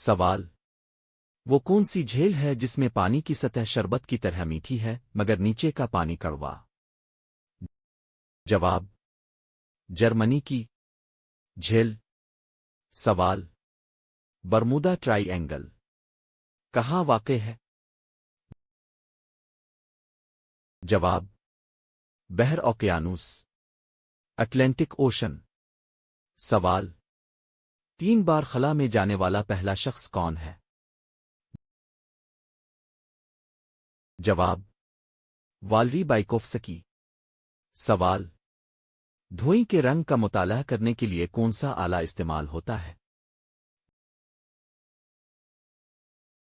سوال: وہ کون سی جھیل ہے جس میں پانی کی سطح شربت کی طرح میٹھی ہے مگر نیچے کا پانی کڑوا؟ جواب: جرمنی کی جھیل۔ سوال: برمودا ٹرائی اینگل کہاں واقع ہے؟ جواب: بحر اوقیانوس، اٹلانٹک اوشن۔ سوال: 3 بار خلا میں جانے والا پہلا شخص کون ہے؟ جواب: والری بائیکوفسکی۔ سوال: دھوئیں کے رنگ کا مطالعہ کرنے کے لیے کون سا آلہ استعمال ہوتا ہے؟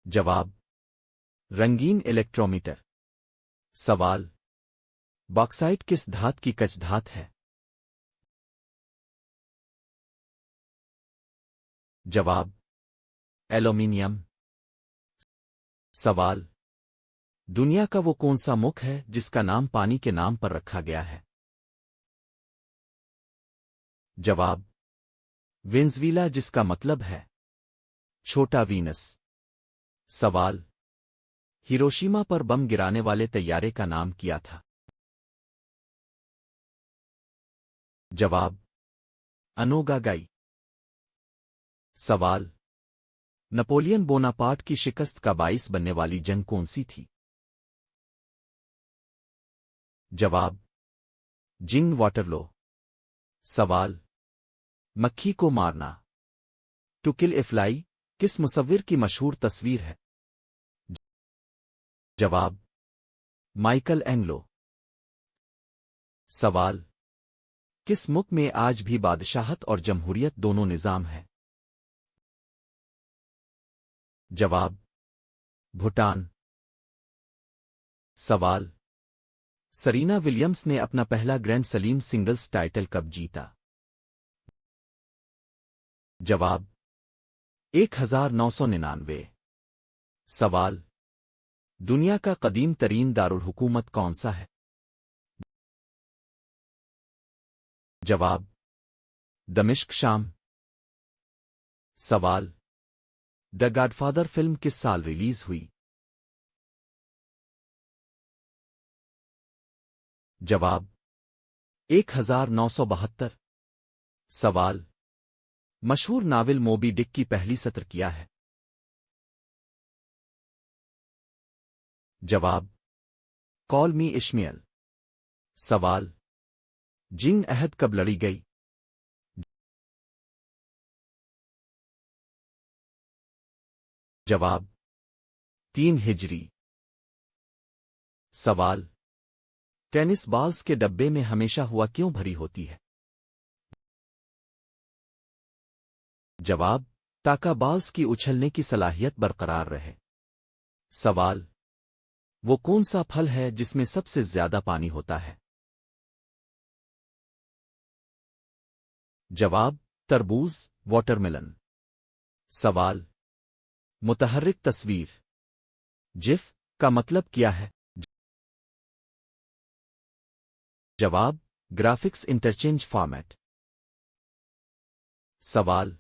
جواب: رنگین الیکٹرومیٹر۔ سوال: باکسائٹ کس دھات کی کچ دھات ہے؟ جواب: ایلومینیم۔ سوال: دنیا کا وہ کون سا ملک ہے جس کا نام پانی کے نام پر رکھا گیا ہے؟ جواب: وینزویلا، جس کا مطلب ہے چھوٹا وینس۔ سوال: ہیروشیما پر بم گرانے والے طیارے کا نام کیا تھا؟ جواب: انوگا گائی۔ سوال: نپولین بوناپارٹ کی شکست کا باعث بننے والی جنگ کون سی تھی؟ جواب: جنگ واٹرلو۔ سوال: مکھی کو مارنا ٹو کل اے فلائی کس مصور کی مشہور تصویر ہے؟ جواب: مائیکل اینگلو۔ سوال: کس ملک میں آج بھی بادشاہت اور جمہوریت دونوں نظام ہے؟ جواب: بھوٹان۔ سوال: سرینا ولیمز نے اپنا پہلا گرینڈ سلیم سنگلز ٹائٹل کب جیتا؟ جواب: 1999۔ سوال: دنیا کا قدیم ترین دارالحکومت کون سا ہے؟ جواب: دمشق، شام۔ سوال: دی گاڈ فادر فلم کس سال ریلیز ہوئی؟ جواب: 1972۔ سوال: مشہور ناول موبی ڈک کی پہلی سطر کیا ہے؟ جواب: کال می اشمیل۔ سوال: جنگ عہد کب لڑی گئی؟ جواب: 3 ہجری۔ سوال: ٹینس بالز کے ڈبے میں ہمیشہ ہوا کیوں بھری ہوتی ہے؟ جواب: تاکہ بالز کی اچھلنے کی صلاحیت برقرار رہے۔ سوال: وہ کون سا پھل ہے جس میں سب سے زیادہ پانی ہوتا ہے؟ جواب: تربوز، واٹر ملن۔ سوال: متحرک تصویر جف کا مطلب کیا ہے؟ جواب: گرافکس انٹرچینج فارمیٹ۔ سوال: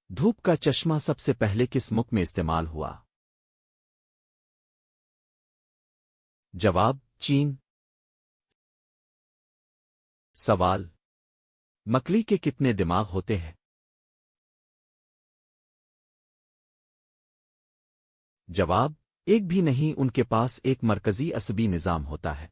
دھوپ کا چشمہ سب سے پہلے کس ملک میں استعمال ہوا؟ جواب: چین۔ سوال: مکڑی کے کتنے دماغ ہوتے ہیں؟ جواب: ایک بھی نہیں، ان کے پاس ایک مرکزی عصبی نظام ہوتا ہے۔